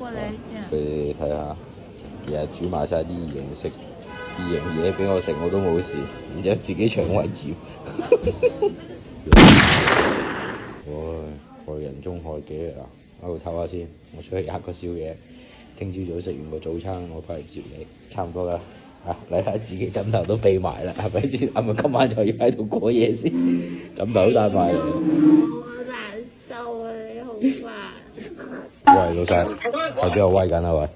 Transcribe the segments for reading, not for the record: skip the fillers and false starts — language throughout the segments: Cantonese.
過來一點。俾你睇下，日日煮埋晒啲營食啲營嘢俾我食，我都冇事，然之後自己腸胃炎。害人中害己啊！喺度唞下先，我出去吔個宵夜。聽朝早食完個早餐，我翻嚟接你，差唔多啦。嚟下自己枕頭都備埋啦，係咪先？係咪今晚就要喺度過夜先？枕頭都帶埋嚟。好難受啊！你好煩。喂，老細，喺邊度威緊啊？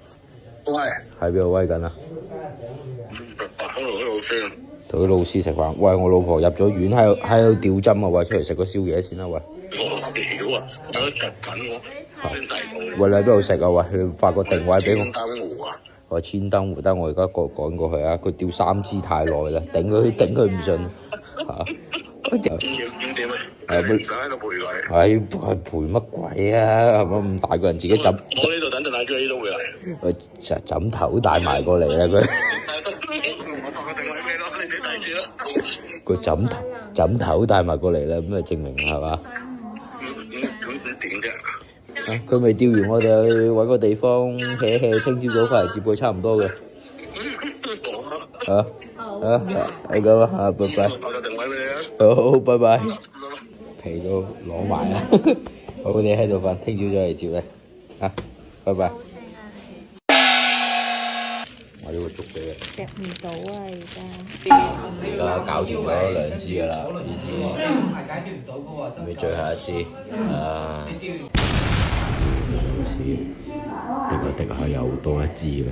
喂，喺邊度威緊啊？同啲老師食飯。喂，我老婆入咗院，喺度吊針啊！喂，出嚟食個宵夜先啦！喂。屌啊！我都着緊我先大肚。喂，你喺邊度食啊？喂，你發個定位俾我。千燈湖啊！我千燈湖得，我而家趕過去啊！佢吊3支太耐啦，頂佢唔順嚇。要點啊？唔想喺度陪佢。係陪乜鬼啊？係咪咁大個人自己枕？我呢度等陣，喺佢呢度會嚟。枕頭帶埋過嚟啊！佢我發個定位俾你咯，你自己睇住啦。個枕頭帶埋過嚟啦，咁咪證明係嘛？咁點啫？佢未吊完，我哋去揾個地方 hea，聽朝早翻嚟接佢差唔多嘅。係咁啊，拜拜。發個定位俾你啊。好，拜拜。皮都攞埋啦，好，你喺度瞓，聽朝早嚟接你。拜拜。我呢個粥俾你。食唔到啊！而家搞掂咗2支㗎啦，呢支準備最後一支。好似滴下又多1支嘅。